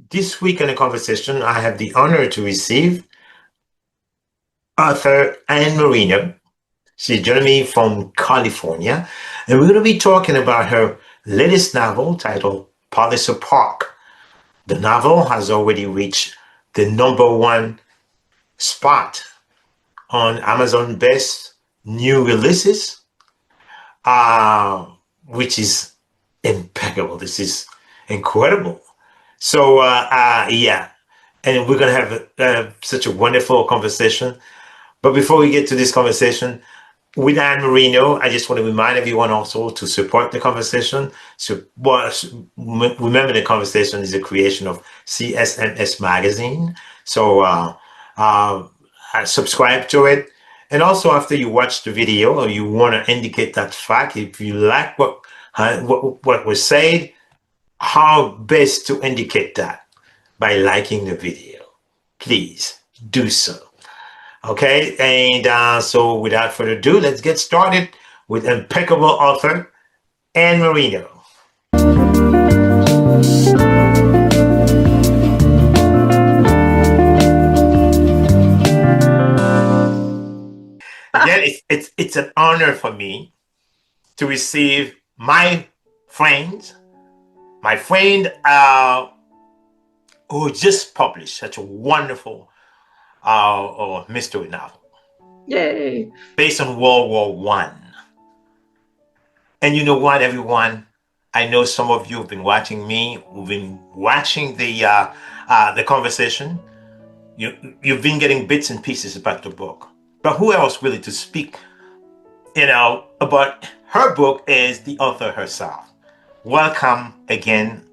This week in the conversation, I have the honor to receive author Anne Merino. She's joining me from California, and we're going to be talking about her latest novel titled Palliser Park. The novel has already reached the number one spot on Amazon Best New Releases, uh, which is impeccable. This is incredible. Yeah, and we're gonna have such a wonderful conversation. But before we get to this conversation with Anne Marino, I just want to remind everyone also to support the conversation. So, remember, the conversation is a creation of CSMS Magazine. So, uh, subscribe to it. And also, after you watch the video or you want to indicate that fact, if you like what was said, how best to indicate that? By liking the video. Please do so. Okay, and so without further ado, let's get started with impeccable author Anne Merino. Again, it's an honor for me to receive my friend who just published such a wonderful mystery novel. Yay! Based on World War One. And you know what, everyone? I know some of you have been watching me, who've been watching the conversation. You've been getting bits and pieces about the book. But who else really to speak, about her book is the author herself. Welcome again,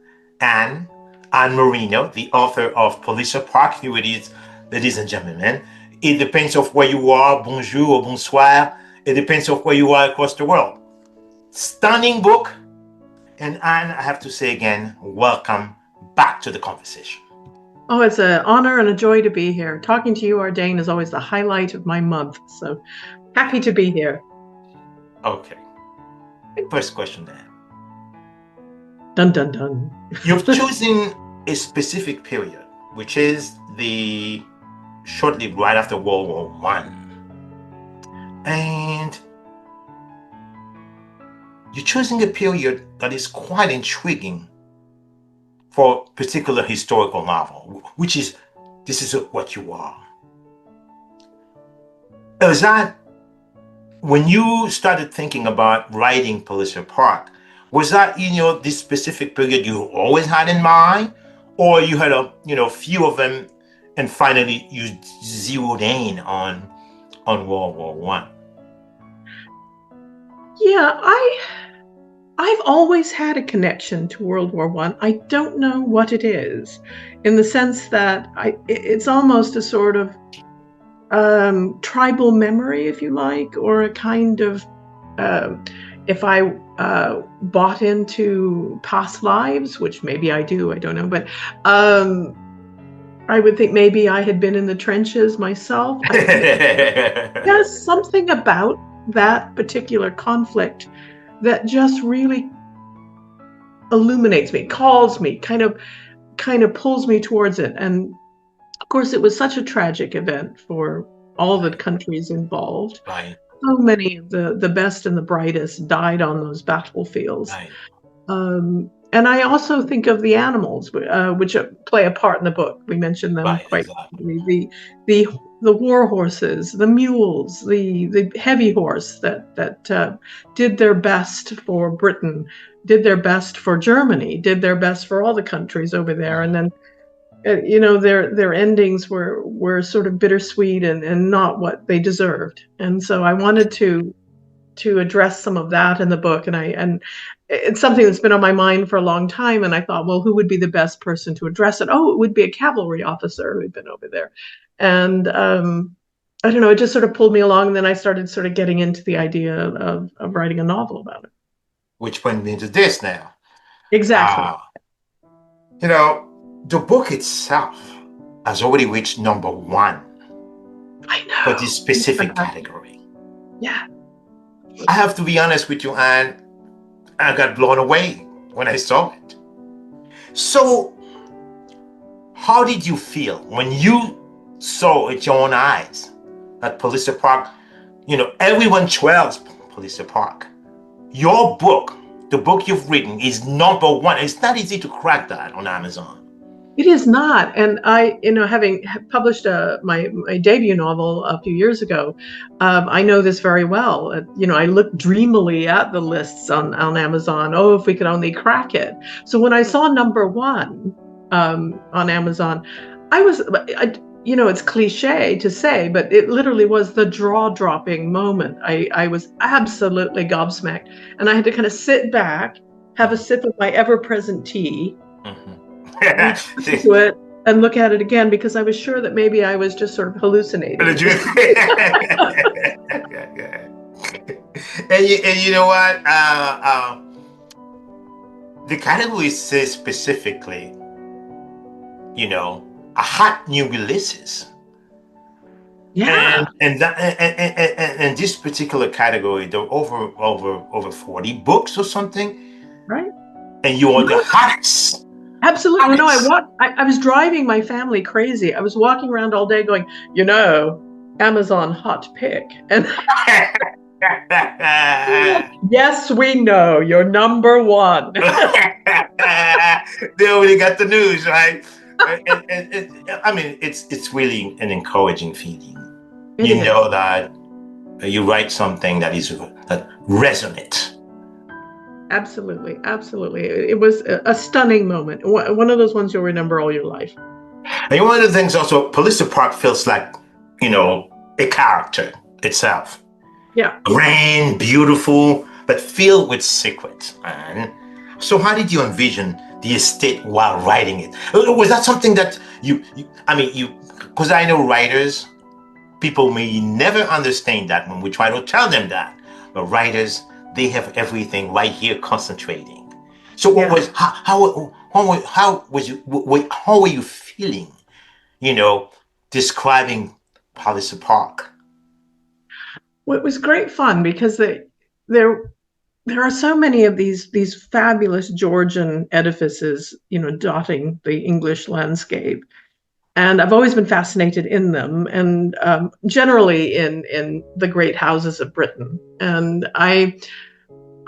Anne Marino, the author of Palliser Park. Here it is, ladies and gentlemen. It depends of where you are, bonjour or bonsoir. It depends of where you are across the world. Stunning book. And Anne, I have to say again, welcome back to the conversation. Oh, it's an honor and a joy to be here. Talking to you, Ardain, is always the highlight of my month. So happy to be here. Okay. First question then. Dun, dun, dun. You've chosen a specific period, which is the shortly right after World War One. And you're choosing a period that is quite intriguing for a particular historical novel, which is, this is what you are. Is that, when you started thinking about writing Palliser Park, was that, this specific period you always had in mind? Or you had a few of them and finally you zeroed in on World War One? Yeah, I've always had a connection to World War One. I don't know what it is, in the sense that it's almost a sort of tribal memory, if you like, or a kind of if I bought into past lives, which maybe I do, I don't know, but I would think maybe I had been in the trenches myself. There's something about that particular conflict that just really illuminates me, calls me, kind of pulls me towards it. And of course, it was such a tragic event for all the countries involved. Right. So many of the best and the brightest died on those battlefields. Right. And I also think of the animals, which play a part in the book. We mentioned them Right, quite exactly. the war horses, the mules, the heavy horse that did their best for Britain, did their best for Germany, did their best for all the countries over there, and then their endings were sort of bittersweet and not what they deserved. And so I wanted to address some of that in the book, and it's something that's been on my mind for a long time. And I thought, well, who would be the best person to address it? Oh, it would be a cavalry officer who had been over there. And I don't know, it just sort of pulled me along. And then I started sort of getting into the idea of writing a novel about it. Which brings me to this now. Exactly. The book itself has already reached number one. I know. For this specific category. Yeah. I have to be honest with you, Anne. I got blown away when I saw it. So, how did you feel when you saw with your own eyes that Palliser Park, everyone trails Palliser Park? Your book, the book you've written, is #1. It's not easy to crack that on Amazon. It is not. And I, having published my debut novel a few years ago, I know this very well. I look dreamily at the lists on Amazon. Oh, if we could only crack it. So when I saw #1 on Amazon, it's cliche to say, but it literally was the jaw-dropping moment. I was absolutely gobsmacked. And I had to kind of sit back, have a sip of my ever-present tea, to it and look at it again, because I was sure that maybe I was just sort of hallucinating. And you know what? The category says specifically, a hot new releases. Yeah. And this particular category, there are over 40 books or something. Right. And you are the hottest. Absolutely. No, I was driving my family crazy. I was walking around all day going, Amazon hot pick. And yes, we know you're #1. They already got the news, right? It's really an encouraging feeling. Know that you write something that resonates. Absolutely. It was a stunning moment. One of those ones you'll remember all your life. And one of the things also, Palliser Park feels like, a character itself. Yeah. Grand, beautiful, but filled with secrets. And so how did you envision the estate while writing it? Was that something that because I know writers, people may never understand that when we try to tell them that, but writers, they have everything right here concentrating. So how were you feeling, describing Palliser Park? Well, it was great fun because there are so many of these fabulous Georgian edifices, dotting the English landscape. And I've always been fascinated in them, and generally in the great houses of Britain. And I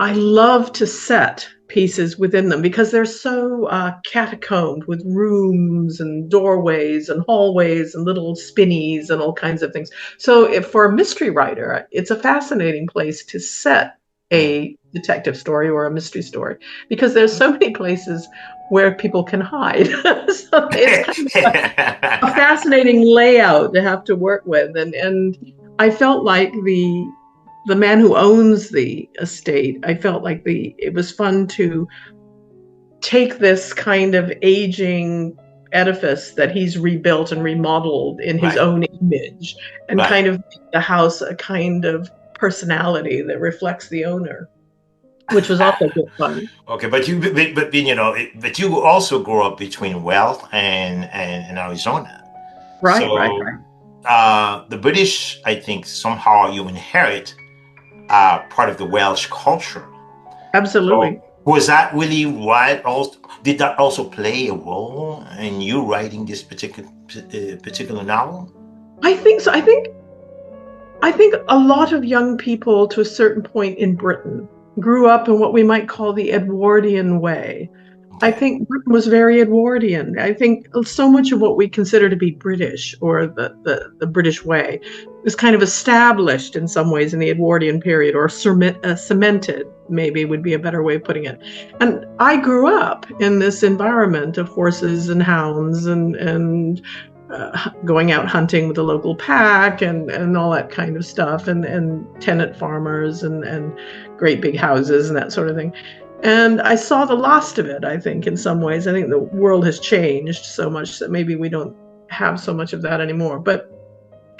love to set pieces within them because they're so catacombed with rooms and doorways and hallways and little spinneys and all kinds of things. So if for a mystery writer, it's a fascinating place to set a detective story or a mystery story, because there's so many places where people can hide. So it's kind of a fascinating layout to have to work with. And I felt like the man who owns the estate, I felt like it was fun to take this kind of aging edifice that he's rebuilt and remodeled in his own image and kind of make the house a kind of personality that reflects the owner, which was also good fun. Okay, but you also grew up between Wales and Arizona. Right. The British, I think somehow you inherit part of the Welsh culture. Absolutely. So was that really right? Also, did that also play a role in you writing this particular novel? I think so. I think a lot of young people to a certain point in Britain grew up in what we might call the Edwardian way. I think Britain was very Edwardian. I think so much of what we consider to be British, or the British way, is kind of established in some ways in the Edwardian period, or cemented, maybe would be a better way of putting it. And I grew up in this environment of horses and hounds and going out hunting with the local pack and all that kind of stuff, and tenant farmers and great big houses and that sort of thing. And I saw the last of it, I think, in some ways. I think the world has changed so much that maybe we don't have so much of that anymore. But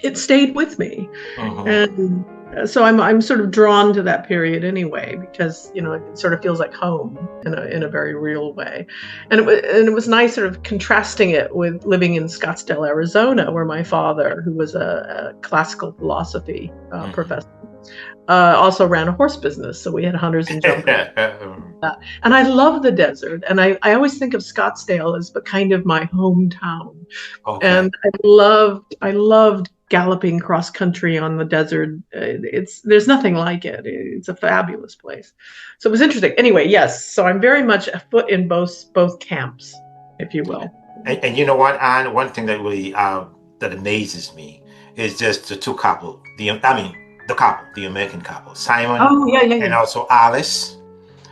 it stayed with me. And so I'm sort of drawn to that period anyway, because, it sort of feels like home in a very real way. And it was nice sort of contrasting it with living in Scottsdale, Arizona, where my father, who was a classical philosophy professor, Also ran a horse business, so we had hunters and jumpers. And I love the desert, and I always think of Scottsdale as kind of my hometown. Okay. And I loved galloping cross country on the desert. There's nothing like it. It's a fabulous place. So it was interesting. Anyway, yes. So I'm very much a foot in both camps, if you will. And you know what, Anne? One thing that really that amazes me is just the two couple. The couple, the American couple, Simon Oh yeah, yeah, and yeah. also Alice,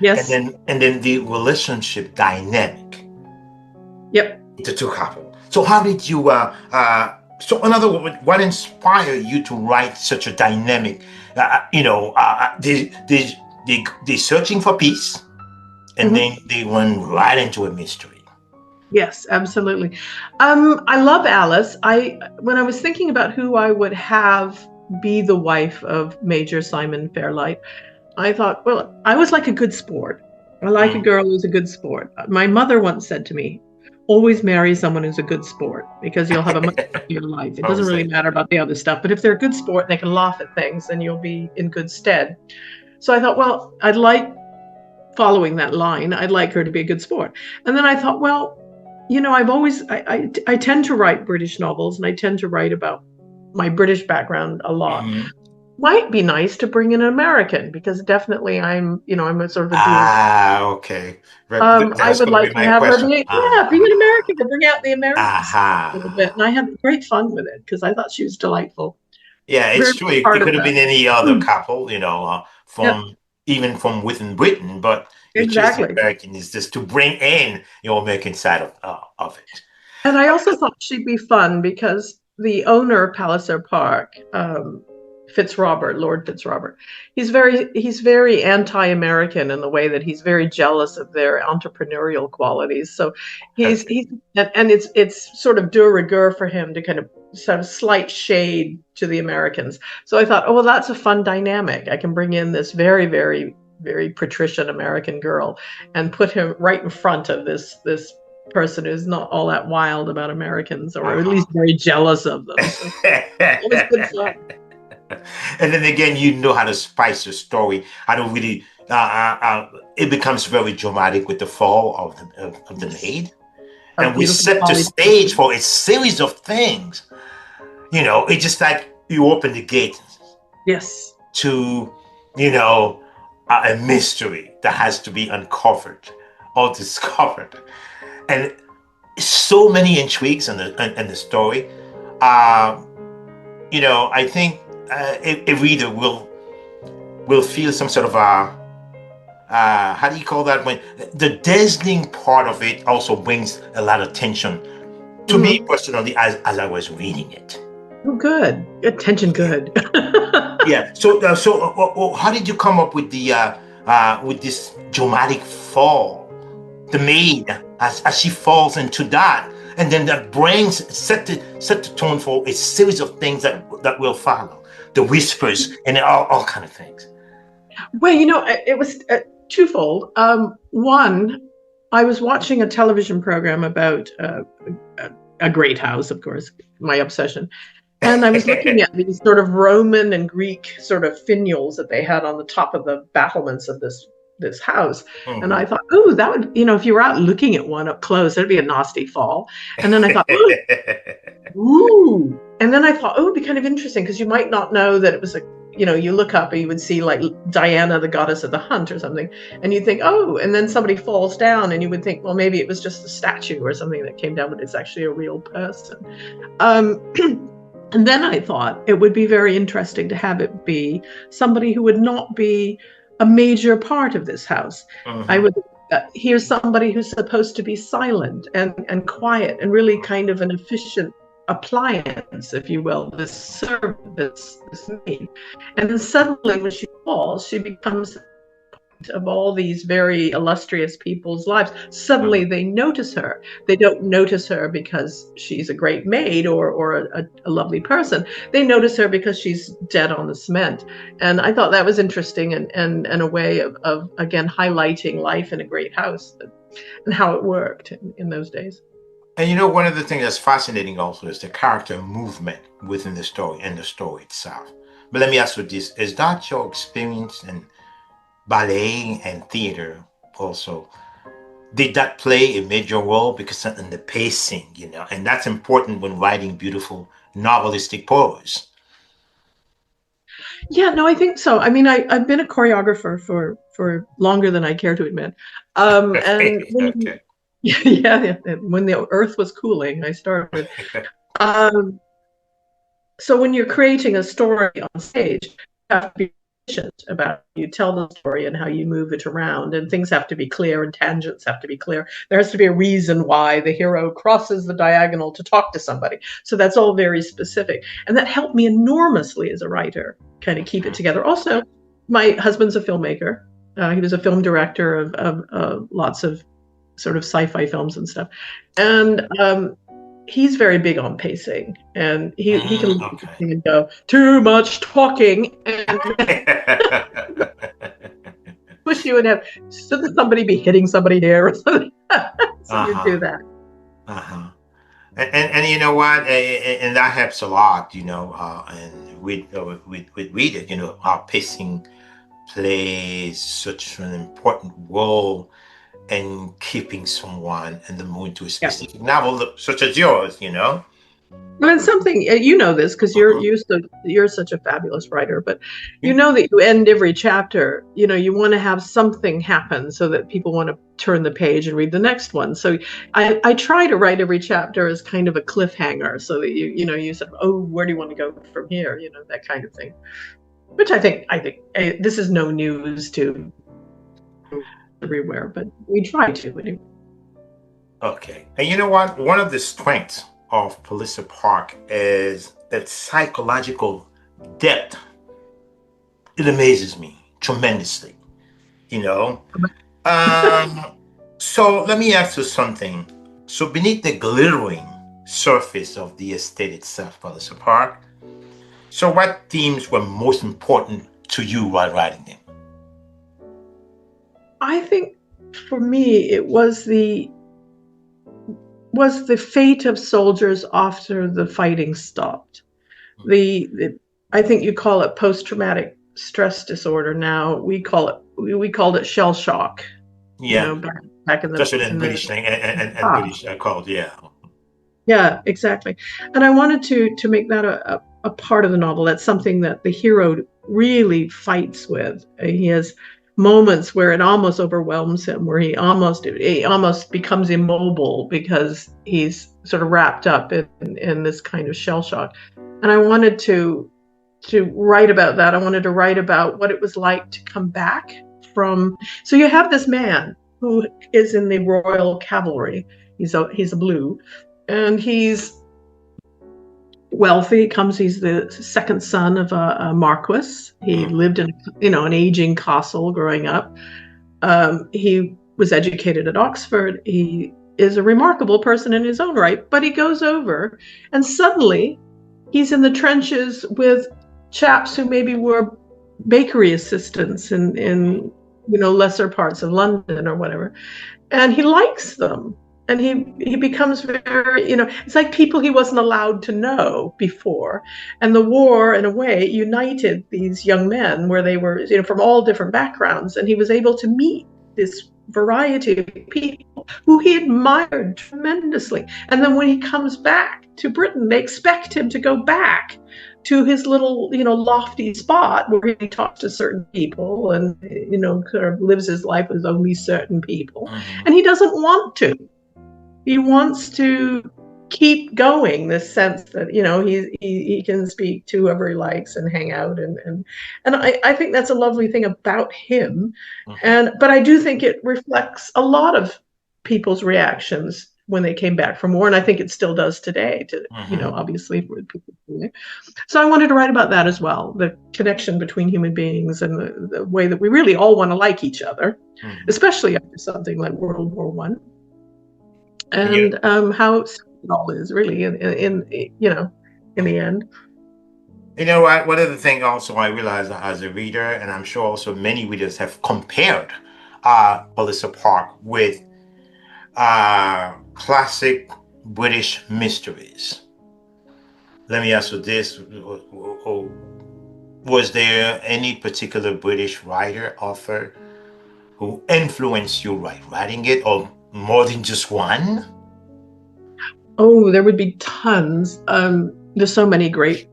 Yes. and then the relationship dynamic, Yep. the two couple. So how did you? So in other words, what inspired you to write such a dynamic? They searching for peace, and Mhm. then they went right into a mystery. Yes, absolutely. I love Alice. When I was thinking about who I would have be the wife of Major Simon Fairlight, I thought, well, I was like a good sport. I like a Mm. girl who's a good sport. My mother once said to me, always marry someone who's a good sport because you'll have a much happier life. It doesn't really Obviously. matter about the other stuff, but if they're a good sport and they can laugh at things, then you'll be in good stead. So I thought, well, I'd like following that line. I'd like her to be a good sport. And then I thought, well, I tend to write British novels and I tend to write about my British background a lot. Mhm. Might be nice to bring in an American because definitely I'm a sort of a dual. Ah, okay. I That's would going to like be to my have her question. be, yeah, be an American to bring out the American side a little bit. Aha. And I had great fun with it because I thought she was delightful. Yeah, Very it's true. much It part of could have that. been any other Mm, couple, yeah, from even from within Britain, but you choose the exactly. American is just to bring in your American side of it. And I also thought she'd be fun because the owner of Palliser Park, Fitzrobert, Lord Fitzrobert, he's very anti-American in the way that he's very jealous of their entrepreneurial qualities. So Okay. he's and it's sort of de rigueur for him to kind of some slight shade to the Americans. So I thought, oh well, that's a fun dynamic. I can bring in this very, very, very patrician American girl and put him right in front of this person who's not all that wild about Americans, or at Uh-huh. least very jealous of them. So it was good fun. And then again, you know how to spice the story. I don't really. It becomes very dramatic with the fall of the Yes, maid, a and we beautiful set the Polly. stage for a series of things. It's just like you open the gate Yes. to, a mystery that has to be uncovered or discovered, and so many intrigues in the story. Uh, I think a reader will feel some sort of how do you call that, when the dazzling part of it also brings a lot of tension to me Hmm. personally as I was reading it. Oh, good. Attention, good. Yeah. How did you come up with this dramatic fall? The maid as she falls into that, and then that brings set the tone for a series of things that will follow. The whispers and all kind of things. Well, it was twofold. One, I was watching a television program about a great house, of course, my obsession. And I was looking at these sort of Roman and Greek sort of finials that they had on the top of the battlements of this house. And I Mhm. thought, oh, that would, if you were out looking at one up close, that'd be a nasty fall. And then I thought, oh, ooh. And then I thought, oh, it'd be kind of interesting because you might not know that it was you look up and you would see like Diana, the goddess of the hunt or something. And you'd think, oh, and then somebody falls down and you would think, well, maybe it was just a statue or something that came down, but it's actually a real person. Um, and then I thought it would be very interesting to have it be somebody who would not be a major part of this house. I Mhm. would here's somebody who's supposed to be silent and quiet and really kind of an efficient appliance, if you will, this servant, this maid. And then suddenly when she falls, she becomes of all these very illustrious people's lives. Suddenly Mhm. they notice her. They don't notice her because she's a great maid or a lovely person. They notice her because she's dead on the cement. And I thought that was interesting and a way of again highlighting life in a great house and how it worked in those days. And one of the things that's fascinating also is the character movement within the story and the story itself. But let me ask you this: is that your experience in ballet and theater also? Did that play a major role? Because in the pacing, and that's important when writing beautiful novelistic prose. Yeah, no, I think so. I mean, I've been a choreographer for longer than I care to admit. And when Okay. yeah, yeah, when the earth was cooling, I started. Um, so when you're creating a story on stage, you have to be efficient about how you tell the story and how you move it around, and things have to be clear and tangents have to be clear. There has to be a reason why the hero crosses the diagonal to talk to somebody. So that's all very specific, and that helped me enormously as a writer, kind of keep it together. Also, my husband's a filmmaker. He was a film director of lots of sort of sci-fi films and stuff, and he's very big on pacing, and he can look at the Okay. thing and go too much talking and push you and have shouldn't somebody be hitting somebody here or something. So you Uh-huh. do that. Uh-huh. And you know what? And that helps a lot, and with readers, our pacing plays such an important role in keeping someone in the mood to a Yeah. specific novel, such as yours. Well, it's something you know this because Uh-huh. you're such a fabulous writer, but you Yeah. know that you end every chapter. You know you want to have something happen so that people want to turn the page and read the next one. So I try to write every chapter as kind of a cliffhanger, so that you sort of, oh, where do you want to go from here? You know, that kind of thing. Which I think this is no news to everywhere, but we try to anyway. Okay. And you know what? One of the strengths of Palliser Park is its psychological depth. It amazes me tremendously, you know. Um, so let me ask you something. So beneath the glittering surface of the estate itself, Palliser Park, so what themes were most important to you while writing them? I think for me it was the fate of soldiers after the fighting stopped. The I think you call it post traumatic stress disorder now. We called it shell shock. You Yeah, know, back in the especially in in the British thing and ah, British called, yeah. yeah, exactly. And I wanted to make that a part of the novel. That's something that the hero really fights with. He has moments where it almost overwhelms him, where he almost becomes immobile because he's sort of wrapped up in this kind of shell shock. And I wanted to write about that. I wanted to write about what it was like to come back from. So you have this man who is in the Royal Cavalry. He's a blue, and he's wealthy. He's the second son of a marquis. He Mhm. lived in an aging castle growing up. He was educated at Oxford. He is a remarkable person in his own right, but he goes over and suddenly he's in the trenches with chaps who maybe were bakery assistants in lesser parts of London or whatever, and he likes them, and he becomes very, it's like people he wasn't allowed to know before. And the war in a way united these young men where they were, from all different backgrounds, and he was able to meet this variety of people who he admired tremendously. And then when he comes back to Britain, they expect him to go back to his little, lofty spot where he talks to certain people and, kind of lives his life with only certain people. Mhm. And he doesn't want to. He wants to keep going, this sense that, he can speak to whoever he likes and hang out. And I think that's a lovely thing about him. Mhm. But I do think it reflects a lot of people's reactions when they came back from war. And I think it still does today, Mhm. obviously for people. So I wanted to write about that as well, the connection between human beings and the way that we really all want to like each other, Mhm. especially after something like World War One, And you and how simple it all is really in the end. you know what? One of the things also I realized as a reader, and I'm sure also many readers have compared Palliser Park with classic British mysteries. Let me ask you this. was there any particular British writer, author who influenced you writing it, or more than just one? Oh, there would be tons. There's so many great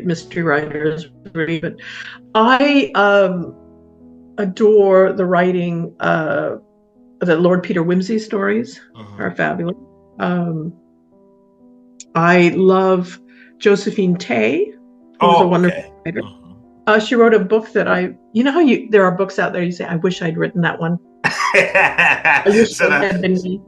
mystery writers, really. But I adore the writing. The Lord Peter Wimsey stories Hmm. are fabulous. Um, I love Josephine Tay, who was a Oh, wonderful okay. writer. Mhm. She wrote a book that you know how there are books out there you say, I wish I'd written that one. I wish So it that, had been me.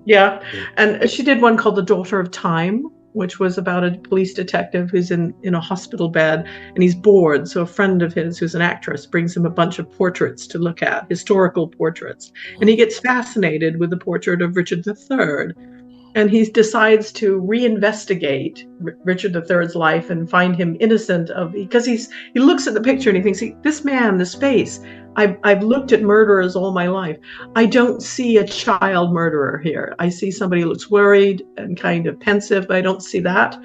Yeah. yeah. And she did one called The Daughter of Time, which was about a police detective who's in a hospital bed and he's bored. So a friend of his, who's an actress, brings him a bunch of portraits to look at, historical portraits. And he gets fascinated with the portrait of Richard III, and he decides to reinvestigate Richard III's life and find him innocent of, because he looks at the picture and he thinks, this man, this face, I've looked at murderers all my life. I don't see a child murderer here. I see somebody who looks worried and kind of pensive, but I don't see that.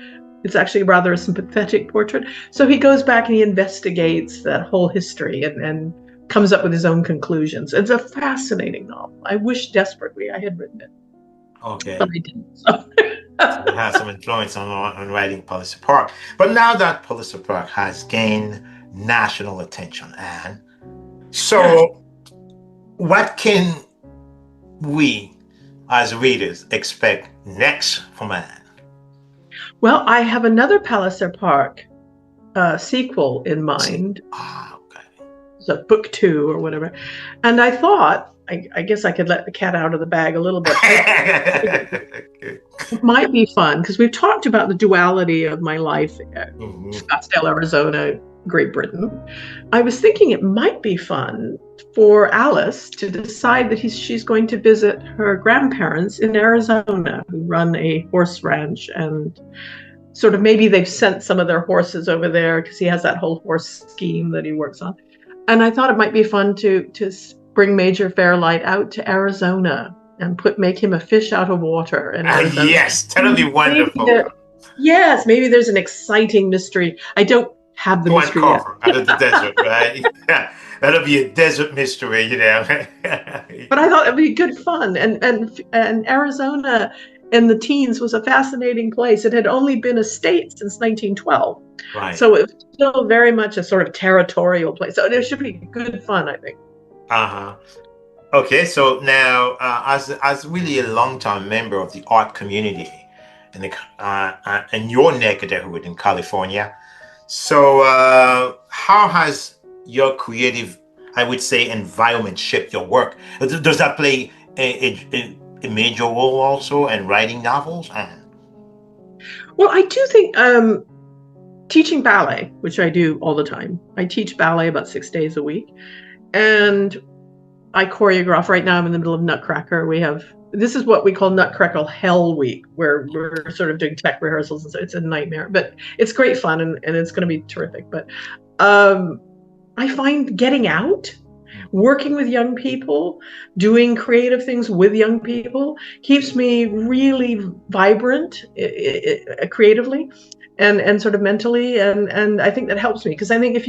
It's actually rather a sympathetic portrait. So he goes back and he investigates that whole history and comes up with his own conclusions. It's a fascinating novel. I wish desperately I had written it, but Okay. I didn't. So. So it has some influence on writing Palliser Park. But now that Palliser Park has gained national attention, and Yes. so what can we as readers expect next from Anne? Well, I have another Palliser Park sequel in See, mind, okay. so book two or whatever. And I thought, I guess I could let the cat out of the bag a little bit. I thought it might be fun because we've talked about the duality of my life, Mhm. Scottsdale, Arizona, Great Britain. I was thinking it might be fun for Alice to decide that she's going to visit her grandparents in Arizona, who run a horse ranch, and sort of maybe they've sent some of their horses over there because he has that whole horse scheme that he works on. And I thought it might be fun to bring Major Fairlight out to Arizona and make him a fish out of water in Arizona. Yes, that'll be Maybe wonderful. yes, maybe there's an exciting mystery. I don't have the To mystery yet. uncover out of the desert, right? That'll be a desert mystery, you know. But I thought it'd be good fun. And Arizona in the teens was a fascinating place. It had only been a state since 1912, Right. so it was still very much a sort of territorial place. So it should be good fun, I think. Uh-huh. Okay, so now, as really a long-time member of the art community in your neck of the hood in California, so how has your creative, I would say, environment shaped your work? Does that play a major role also in writing novels? And Well, I do think teaching ballet, which I do all the time. I teach ballet about 6 days a week, and I choreograph. Right now I'm in the middle of Nutcracker. This is what we call Nutcracker Hell Week, where we're sort of doing tech rehearsals, and so it's a nightmare, but it's great fun, and it's going to be terrific. But I find getting out, working with young people, doing creative things with young people keeps me really vibrant creatively and sort of mentally, and I think that helps me, because I think if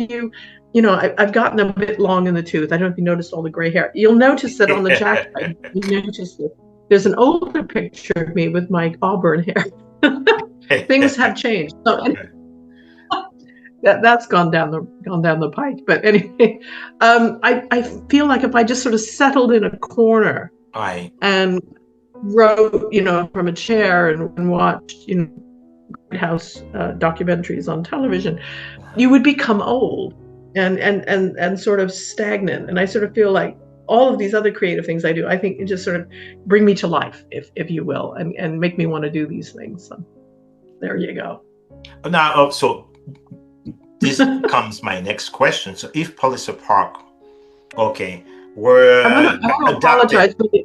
I've gotten a bit long in the tooth. I don't know if you noticed all the gray hair. You'll notice that on the jacket. You notice that there's an older picture of me with my auburn hair. Things have changed. So that's gone down the pike. But anyway, I feel like if I just sort of settled in a corner I and wrote, from a chair and watched, house documentaries on television, you would become old and sort of stagnant. And I sort of feel like all of these other creative things I do, I think it just sort of bring me to life, if you will, and make me want to do these things. So there you go. now, so this comes my next question. So, if Palliser Park, okay, were I want to apologize. adapted.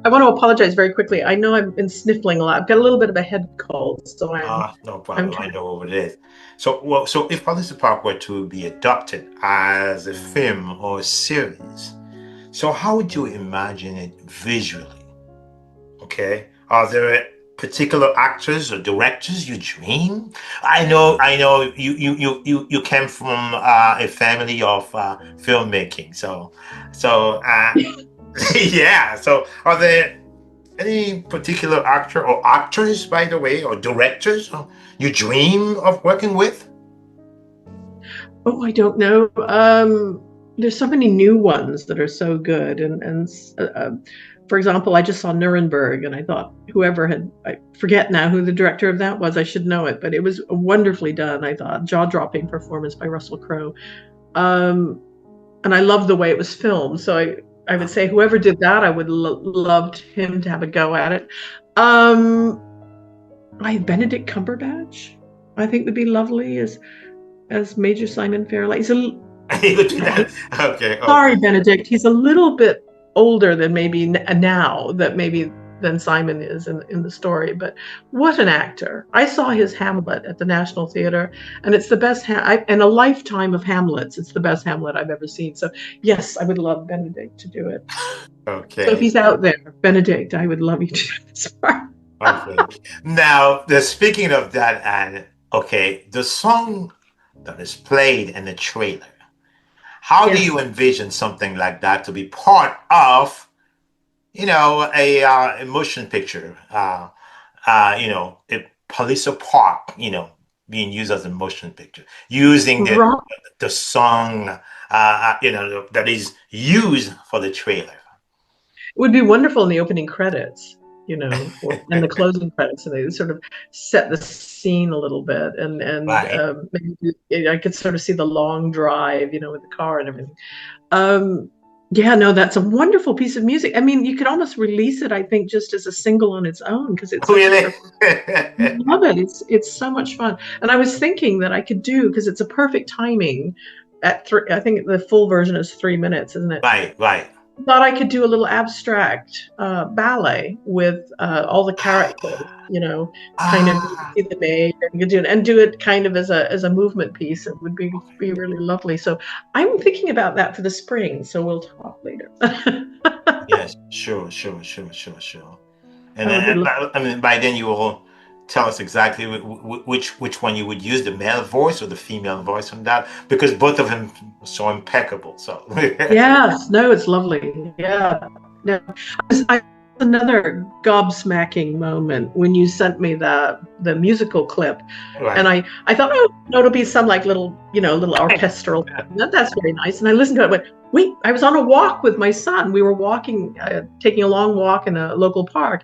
I want to apologize very quickly. I know I've been sniffling a lot. I've got a little bit of a head cold, so No I'm problem. I trying. know what it is. So, well, so if Palliser Park were to be adopted as a film or a series, so how would you imagine it visually? Okay, are there particular actors or directors you dream? I know you came from a family of filmmaking, so yeah. So, are there any particular actor or actors, by the way, or directors you dream of working with? Oh, I don't know. There's so many new ones that are so good, and for example, I just saw Nuremberg, and I thought I forget now who the director of that was. I should know it, but it was wonderfully done. I thought jaw-dropping performance by Russell Crowe, and I loved the way it was filmed. So I would say whoever did that, I would loved him to have a go at it. I Benedict Cumberbatch, I think would be lovely as Major Simon Fairlight. You would do that. Okay, Sorry, okay. Benedict. He's a little bit older than maybe now that maybe than Simon is in the story. But what an actor! I saw his Hamlet at the National Theatre, and it's the best. And a lifetime of Hamlets. It's the best Hamlet I've ever seen. So yes, I would love Benedict to do it. So if Okay. he's out there, Benedict, I would love you to do this part. Okay. Now, speaking of that, and okay, the song that is played in the trailer, how do Yes, you envision something like that to be part of, a motion picture? A Palliser Park, being used as a motion picture, using right. the song, that is used for the trailer. It would be wonderful in the opening credits, or and the closing credits, and they sort of set the scene a little bit, Right. maybe I could sort of see the long drive, with the car and everything. Um, yeah, no, that's a wonderful piece of music. I mean, you could almost release it, I think, just as a single on its own because it's such a Really? perfect. I love it. It's so much fun, and I was thinking that I could do because it's a perfect timing. At three, I think the full version is 3 minutes, isn't it? Right, right. Thought I could do a little abstract ballet with all the characters, kind of Ah, see the maid and do it kind of as a movement piece. It would be really lovely. So I'm thinking about that for the spring. So we'll talk later. yes, sure, sure, sure, sure, sure. And I would then, love. I mean, by then you will tell us exactly which one you would use, the male voice or the female voice on that, because both of them are so impeccable. So, Yes, no, it's lovely. Yeah, no, another gobsmacking moment when you sent me the musical clip. And right. I thought, oh, no, it'll be some like little, little orchestral. That's very nice. And I listened to it. And went, wait, I was on a walk with my son. We were walking, taking a long walk in a local park.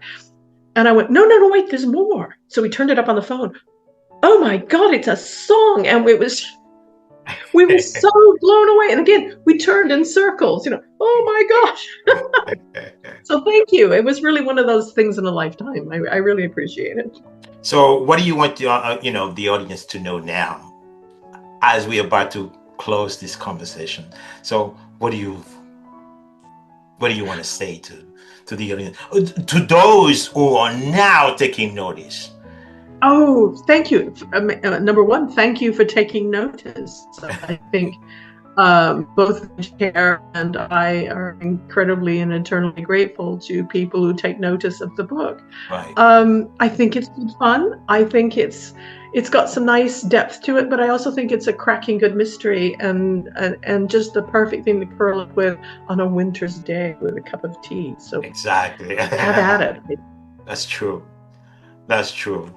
And I went, no, no, no, wait, there's more. So we turned it up on the phone. Oh my God, it's a song. And we were so blown away. And again, we turned in circles, oh my gosh. So thank you. It was really one of those things in a lifetime. I really appreciate it. So, what do you want the audience to know now, as we're about to close this conversation? So, what do you want to say to the audience, to those who are now taking notice? Oh, thank you. Number one, thank you for taking notice. So I think both Chair and I are incredibly and eternally grateful to people who take notice of the book. Right. I think it's good fun. I think it's got some nice depth to it, but I also think it's a cracking good mystery and just the perfect thing to curl up with on a winter's day with a cup of tea. So Exactly. have at it. That's true. That's true.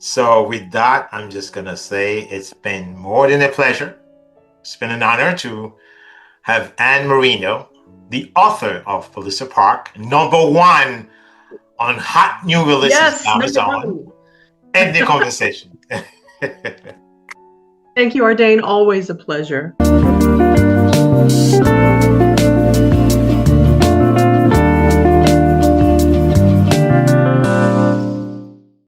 So, with that, I'm just gonna say it's been more than a pleasure. It's been an honor to have Anne Merino, the author of Palliser Park, #1 on hot new releases Yes, on number Amazon, one. and the conversation. Thank you, Ardain. Always a pleasure.